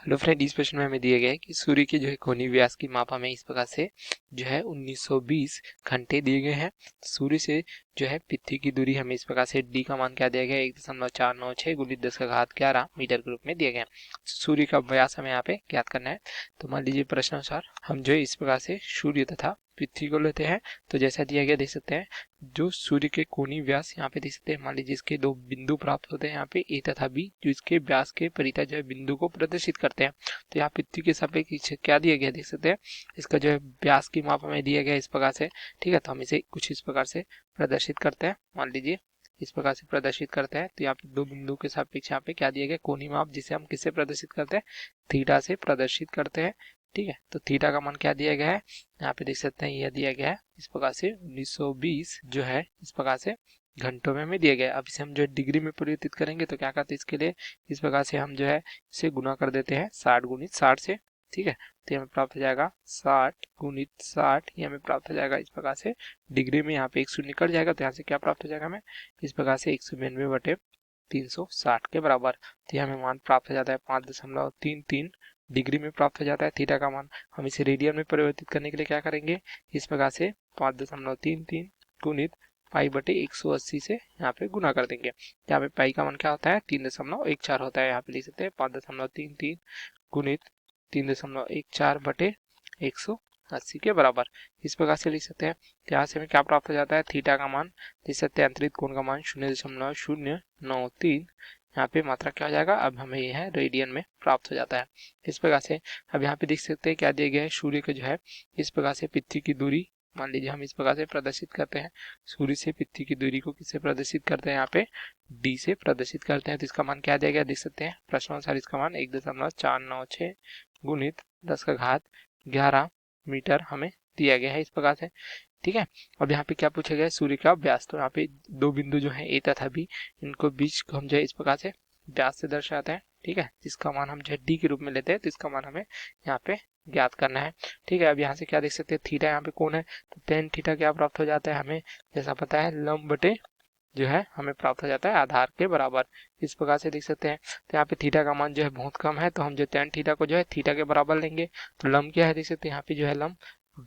Hello friend, इस प्रश्न में हमें दिया गया है कि सूर्य के जो है कोणीय व्यास की माप हमें इस प्रकार से जो है 1920 घंटे दिए गए हैं। सूर्य से जो है पृथ्वी की दूरी हमें इस प्रकार से डी का मान क्या दिया गया है 1.496 गुणित 10⁻11 मीटर के रूप में दिया गया है। सूर्य का व्यास हमें यहाँ पे ज्ञात करना है। तो मान लीजिए प्रश्नानुसार हम जो है इस प्रकार से सूर्य तथा पृथ्वी को लेते हैं। तो जैसा दिया गया देख सकते हैं, जो सूर्य के कोणीय व्यास यहाँ पे देख सकते हैं, मान लीजिए इसके दो बिंदु प्राप्त होते हैं यहाँ पे ए तथा बी, जो इसके व्यास के परितः जो है बिंदु को प्रदर्शित करते हैं। तो यहाँ पृथ्वी के सापेक्ष क्या दिया गया देख सकते हैं, इसका जो है व्यास की माप हमें दिया गया इस प्रकार से। ठीक है, तो हम इसे कुछ इस प्रकार से प्रदर्शित करते हैं। मान लीजिए इस प्रकार से प्रदर्शित करते हैं। तो यहाँ पे दो बिंदु के सापेक्ष यहाँ पे क्या दिया गया, कोणीय माप, जिसे हम किससे प्रदर्शित करते हैं, थीटा से प्रदर्शित करते हैं। ठीक है, तो थीटा का मान क्या दिया गया है, यहाँ पे देख सकते हैं, यह दिया गया है इस प्रकार से 1920 जो है इस प्रकार से घंटों में हमें दिया गया है। अब इसे हम जो है डिग्री में परिवर्तित करेंगे तो क्या करते हैं, इसके लिए इस प्रकार से हम जो है इसे गुना कर देते हैं 60 गुणित 60 से। ठीक है, तो हमें प्राप्त हो जाएगा 60 गुणित 60, ये हमें प्राप्त हो जाएगा इस प्रकार से। डिग्री में यहाँ पे 1 शून्य कट जाएगा, तो यहाँ से क्या प्राप्त हो जाएगा हमें इस प्रकार से 192/360 के बराबर। तो हमें मान प्राप्त हो जाता है 5.33 डिग्री में प्राप्त हो जाता है थीटा का मान। हम इसे रेडियन में परिवर्तित करने के लिए क्या करेंगे, इस प्रकार से 5.33 गुणित पाई/180 से यहाँ पे गुना कर देंगे। यहाँ पे पाई का मान क्या होता है, 3.14 होता है। यहाँ पे लिख सकते हैं 5.33 गुणित 3.14/180 के बराबर, इस प्रकार से लिख सकते हैं। यहाँ से हमें क्या प्राप्त हो जाता है, थीटा का मान, लिख सकते हैं अंतरित कोण का मान 0.093। यहाँ पे मात्रा क्या हो जाएगा, अब हमें यह है रेडियन में प्राप्त हो जाता है इस प्रकार से। अब यहाँ पे देख सकते हैं क्या दिया गया है, सूर्य के जो है इस प्रकार से पृथ्वी की दूरी, मान लीजिए हम इस प्रकार से प्रदर्शित करते हैं, सूर्य से पृथ्वी की दूरी को किससे प्रदर्शित करते हैं, यहाँ पे डी से प्रदर्शित करते हैं। तो इसका मान क्या दिया गया देख सकते हैं, प्रश्नानुसार इसका मान 1.496 गुणित 10⁻11 मीटर हमें दिया गया है इस प्रकार से। ठीक है, अब यहाँ पे क्या पूछा गया है, सूर्य का व्यास। तो यहाँ पे दो बिंदु जो है ए तथा बी, इनको बीच को हम जो है इस प्रकार से व्यास से दर्शाते हैं। ठीक है, जिसका मान हम जो है डी के रूप में लेते हैं, तो इसका मान हमें यहाँ पे ज्ञात करना है। ठीक है, अब यहाँ से क्या देख सकते हैं, थीटा यहाँ पे कौन है, तो tan थीटा क्या प्राप्त हो जाता है हमें, जैसा पता है लंब बटे जो है हमें प्राप्त हो जाता है आधार के बराबर, इस प्रकार से देख सकते हैं। तो यहाँ पे थीटा का मान जो है बहुत कम है, तो हम जो tan थीटा को जो है थीटा के बराबर लेंगे। तो लंब क्या है देख सकते हैं, यहाँ पे जो है लंब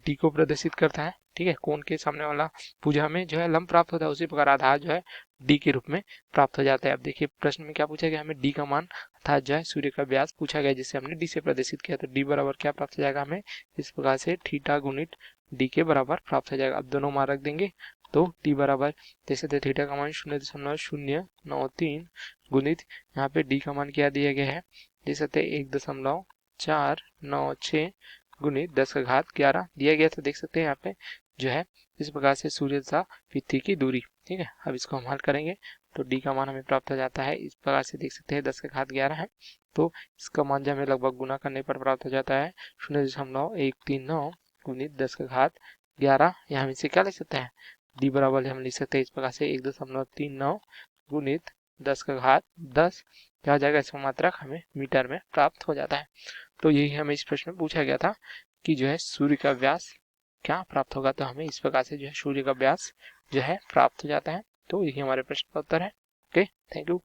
डी को प्रदर्शित करता है। ठीक है, कोण के सामने वाला भुजा में जो है लंब प्राप्त होता है, उसी प्रकार आधार जो है डी के रूप में प्राप्त हो जाता है। अब देखिए प्रश्न में क्या पूछा गया, हमें डी का मान अर्थात जो है सूर्य का व्यास पूछा गया, जिससे हमने डी से प्रदर्शित किया। तो डी बराबर क्या प्राप्त हो जाएगा हमें, इस प्रकार से थीटा गुणित डी के बराबर प्राप्त हो जाएगा। अब दोनों मान रख देंगे, तो डी बराबर जैसे थे थीटा का मान 0.093 गुणित यहाँ पे डी का मान क्या दिया गया है, जैसे थे 1.496 गुणित 10⁻11 दिया गया। तो देख सकते हैं यहाँ पे जो है इस प्रकार से सूर्य तथा पृथ्वी की दूरी। ठीक है, अब इसको हम हल करेंगे तो डी का मान हमें प्राप्त हो जाता है इस प्रकार से, देख सकते हैं 10⁻11 है, तो इसका मान जो हमें लगभग गुना करने पर प्राप्त हो जाता है 0.139 गुणित 10⁻11। यहाँ हम इसे क्या लिख सकते हैं, डी बराबर हम लिख सकते हैं इस प्रकार से 1.39 गुणित 10⁻10 क्या हो जाएगा, इसका मात्रक हमें मीटर में प्राप्त हो जाता है। तो यही हमें इस प्रश्न में पूछा गया था कि जो है सूर्य का व्यास क्या प्राप्त होगा, तो हमें इस प्रकार से जो है सूर्य का व्यास जो है प्राप्त हो जाता है। तो यही हमारे प्रश्न का उत्तर है। Okay, thank you.